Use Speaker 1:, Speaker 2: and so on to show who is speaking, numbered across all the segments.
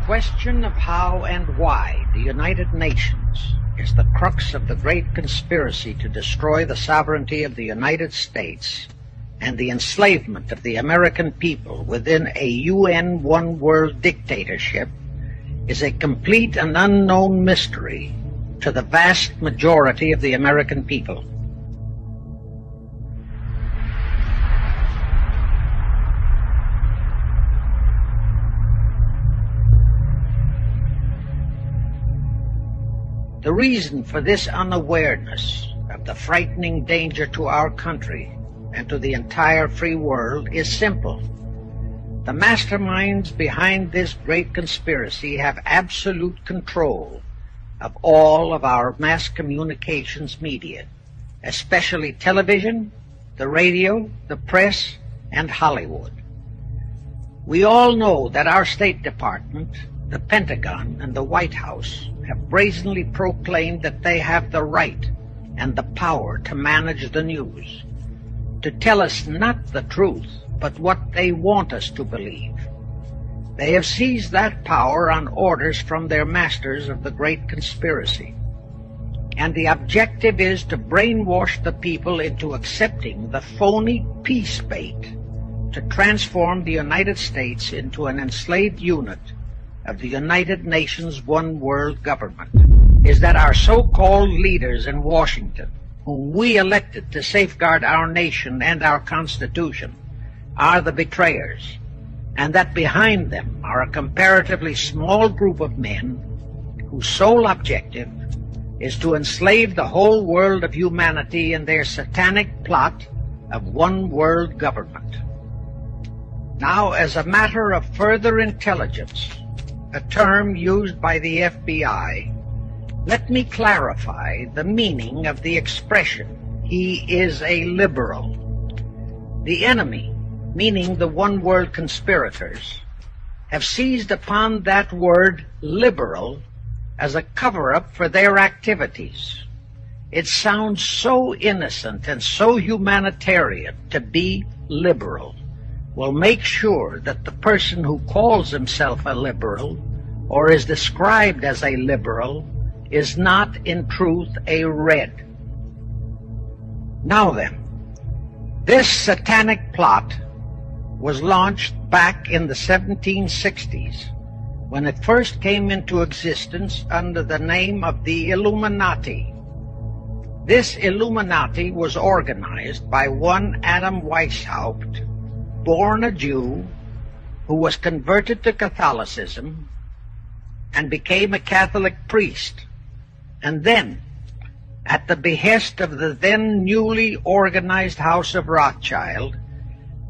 Speaker 1: question of how and why the United Nations is the crux of the great conspiracy to destroy the sovereignty of the United States and the enslavement of the American people within a UN one-world dictatorship is a complete and unknown mystery to the vast majority of the American people. The reason for this unawareness of the frightening danger to our country and to the entire free world is simple. The masterminds behind this great conspiracy have absolute control of all of our mass communications media, especially television, the radio, the press, and Hollywood. We all know that our State Department, the Pentagon, and the White House have brazenly proclaimed that they have the right and the power to manage the news, to tell us not the truth, but what they want us to believe. They have seized that power on orders from their masters of the great conspiracy. And the objective is to brainwash the people into accepting the phony peace bait to transform the United States into an enslaved unit of the United Nations one world government. Is that our so-called leaders in Washington, whom we elected to safeguard our nation and our Constitution, are the betrayers, and that behind them are a comparatively small group of men whose sole objective is to enslave the whole world of humanity in their satanic plot of one world government. Now, as a matter of further intelligence, a term used by the FBI, let me clarify the meaning of the expression, "he is a liberal." The enemy, meaning the one-world conspirators, have seized upon that word liberal as a cover-up for their activities. It sounds so innocent and so humanitarian to be liberal. Will make sure that the person who calls himself a liberal or is described as a liberal is not in truth a red. Now then, this satanic plot was launched back in the 1760s when it first came into existence under the name of the Illuminati. This Illuminati was organized by one Adam Weishaupt, born a Jew, who was converted to Catholicism and became a Catholic priest, and then, at the behest of the then newly organized House of Rothschild,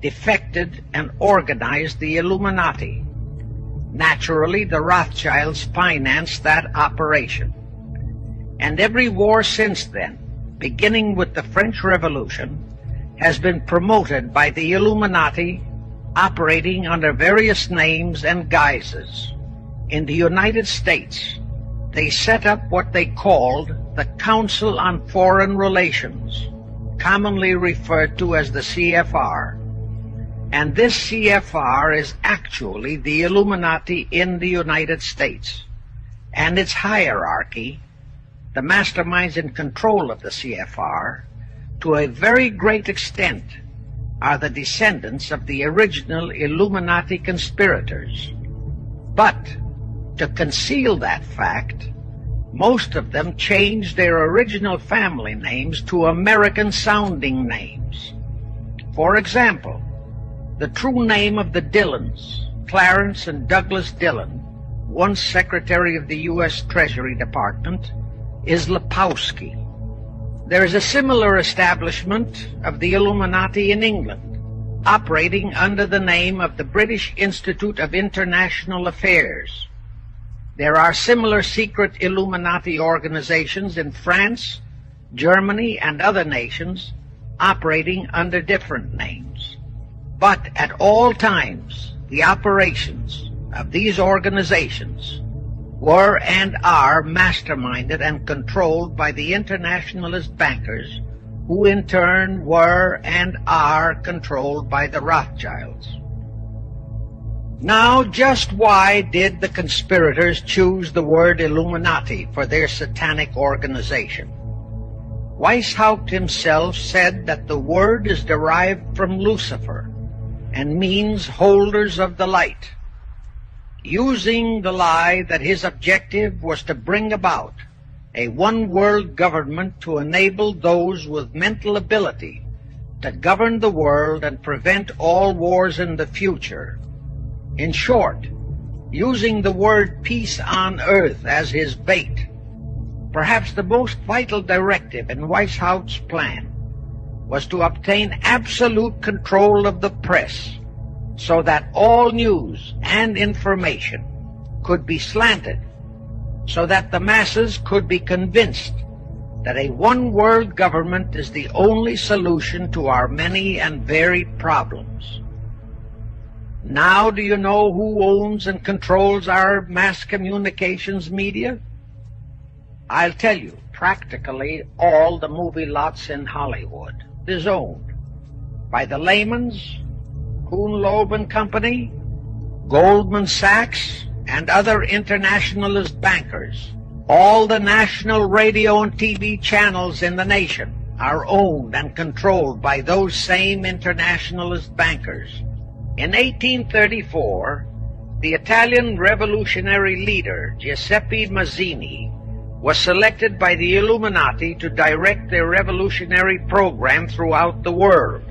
Speaker 1: defected and organized the Illuminati. Naturally, the Rothschilds financed that operation. And every war since then, beginning with the French Revolution, has been promoted by the Illuminati, operating under various names and guises. In the United States, they set up what they called the Council on Foreign Relations, commonly referred to as the CFR. And this CFR is actually the Illuminati in the United States. And its hierarchy, the masterminds in control of the CFR, to a very great extent, are the descendants of the original Illuminati conspirators. But, to conceal that fact, most of them changed their original family names to American-sounding names. For example, the true name of the Dillons, Clarence and Douglas Dillon, once Secretary of the U.S. Treasury Department, is Lepowski. There is a similar establishment of the Illuminati in England, operating under the name of the British Institute of International Affairs. There are similar secret Illuminati organizations in France, Germany, and other nations, operating under different names. But at all times, the operations of these organizations were and are masterminded and controlled by the internationalist bankers, who in turn were and are controlled by the Rothschilds. Now, just why did the conspirators choose the word Illuminati for their satanic organization? Weishaupt himself said that the word is derived from Lucifer and means holders of the light, using the lie that his objective was to bring about a one-world government to enable those with mental ability to govern the world and prevent all wars in the future. In short, using the word peace on earth as his bait. Perhaps the most vital directive in Weishaupt's plan was to obtain absolute control of the press so that all news and information could be slanted, so that the masses could be convinced that a one-world government is the only solution to our many and varied problems. Now do you know who owns and controls our mass communications media? I'll tell you, practically all the movie lots in Hollywood is owned by the Lehmans, Kuhn Loeb and Company, Goldman Sachs, and other internationalist bankers. All the national radio and TV channels in the nation are owned and controlled by those same internationalist bankers. In 1834, the Italian revolutionary leader Giuseppe Mazzini was selected by the Illuminati to direct their revolutionary program throughout the world.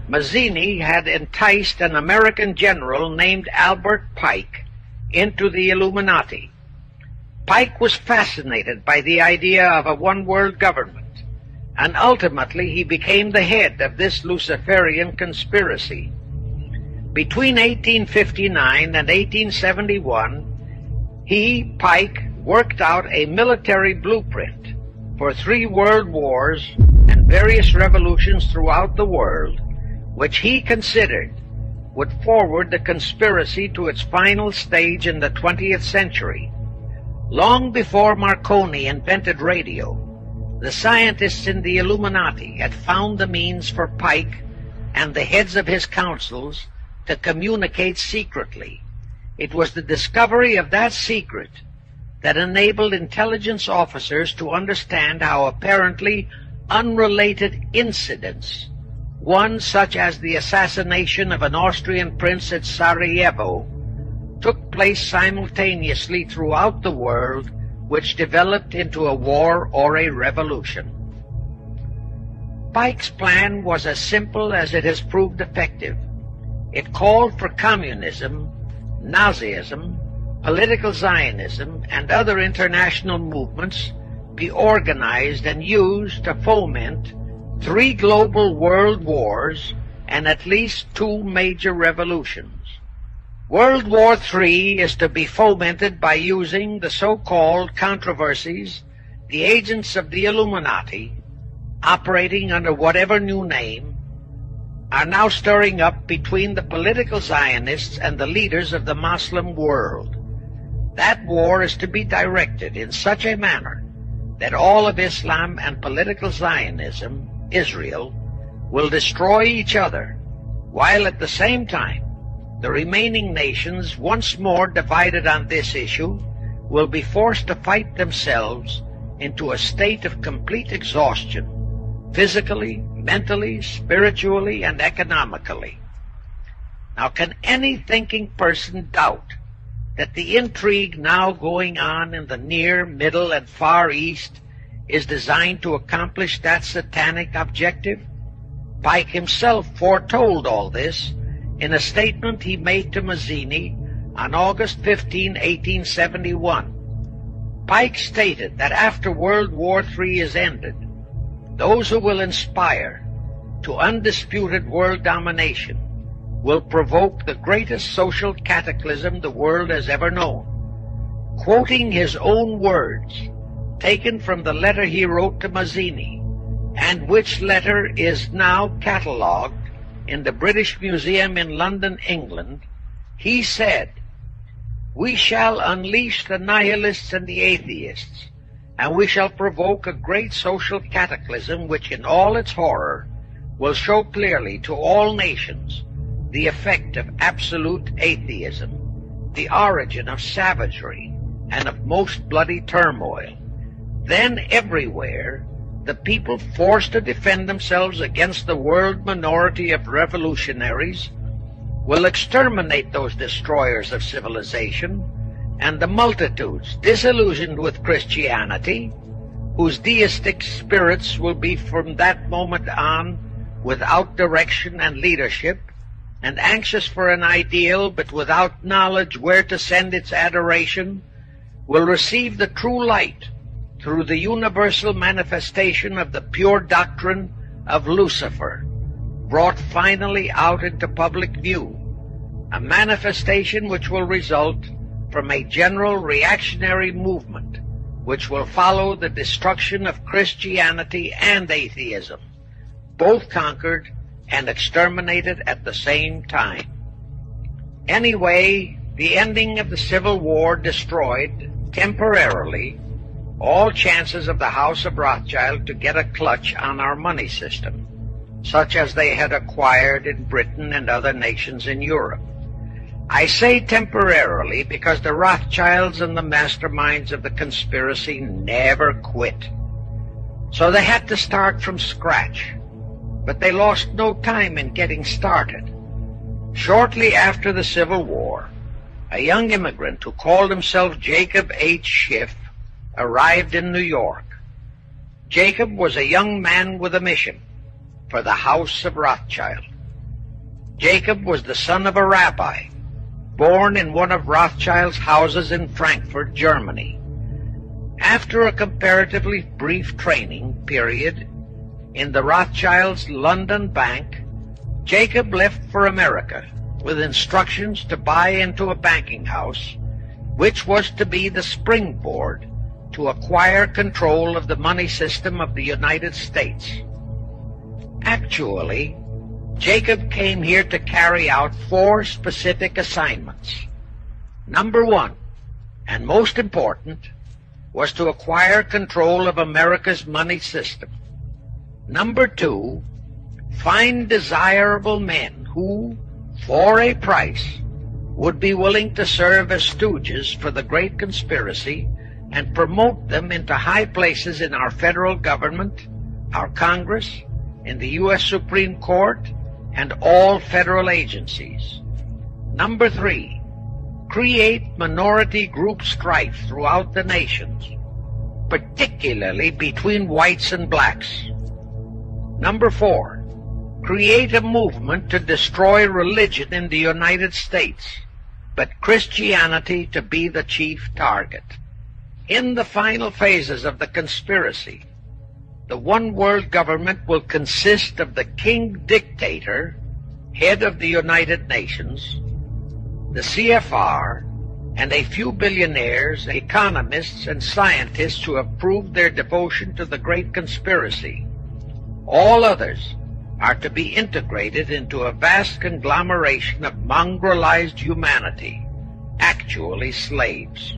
Speaker 1: Mazzini had enticed an American general named Albert Pike into the Illuminati. Pike was fascinated by the idea of a one-world government, and ultimately he became the head of this Luciferian conspiracy. Between 1859 and 1871, he, Pike, worked out a military blueprint for 3 world wars and various revolutions throughout the world, which he considered would forward the conspiracy to its final stage in the 20th century. Long before Marconi invented radio, the scientists in the Illuminati had found the means for Pike and the heads of his councils to communicate secretly. It was the discovery of that secret that enabled intelligence officers to understand how apparently unrelated incidents, one such as the assassination of an Austrian prince at Sarajevo, took place simultaneously throughout the world, which developed into a war or a revolution. Pike's plan was as simple as it has proved effective. It called for communism, Nazism, political Zionism, and other international movements be organized and used to foment 3 global world wars and at least 2 major revolutions. World War III is to be fomented by using the so-called controversies the agents of the Illuminati, operating under whatever new name, are now stirring up between the political Zionists and the leaders of the Muslim world. That war is to be directed in such a manner that all of Islam and political Zionism, Israel, will destroy each other, while at the same time the remaining nations, once more divided on this issue, will be forced to fight themselves into a state of complete exhaustion, physically, mentally, spiritually, and economically. Now, can any thinking person doubt that the intrigue now going on in the Near, Middle, and Far East is designed to accomplish that satanic objective? Pike himself foretold all this in a statement he made to Mazzini on August 15, 1871. Pike stated that after World War III is ended, those who will inspire to undisputed world domination will provoke the greatest social cataclysm the world has ever known. Quoting his own words, taken from the letter he wrote to Mazzini, and which letter is now catalogued in the British Museum in London, England, he said, "We shall unleash the nihilists and the atheists, and we shall provoke a great social cataclysm which in all its horror will show clearly to all nations the effect of absolute atheism." the origin of savagery and of most bloody turmoil, then everywhere the people forced to defend themselves against the world minority of revolutionaries will exterminate those destroyers of civilization, and the multitudes disillusioned with Christianity, whose deistic spirits will be from that moment on without direction and leadership, and anxious for an ideal but without knowledge where to send its adoration, will receive the true light through the universal manifestation of the pure doctrine of Lucifer, brought finally out into public view, a manifestation which will result from a general reactionary movement which will follow the destruction of Christianity and atheism, both conquered and exterminated at the same time. Anyway, the ending of the Civil War destroyed, temporarily, all chances of the House of Rothschild to get a clutch on our money system, such as they had acquired in Britain and other nations in Europe. I say temporarily because the Rothschilds and the masterminds of the conspiracy never quit. So they had to start from scratch, but they lost no time in getting started. Shortly after the Civil War, a young immigrant who called himself Jacob H. Schiff arrived in New York. Jacob was a young man with a mission for the House of Rothschild. Jacob was the son of a rabbi, born in one of Rothschild's houses in Frankfurt, Germany. After a comparatively brief training period in the Rothschilds' London bank, Jacob left for America with instructions to buy into a banking house, which was to be the springboard to acquire control of the money system of the United States. Actually, Jacob came here to carry out 4 specific assignments. Number 1, and most important, was to acquire control of America's money system. Number 2, find desirable men who, for a price, would be willing to serve as stooges for the great conspiracy and promote them into high places in our federal government, our Congress, in the U.S. Supreme Court, and all federal agencies. Number 3, create minority group strife throughout the nations, particularly between whites and blacks. Number 4, create a movement to destroy religion in the United States, but Christianity to be the chief target. In the final phases of the conspiracy, the one-world government will consist of the king-dictator, head of the United Nations, the CFR, and a few billionaires, economists, and scientists who have proved their devotion to the great conspiracy. All others are to be integrated into a vast conglomeration of mongrelized humanity, actually slaves.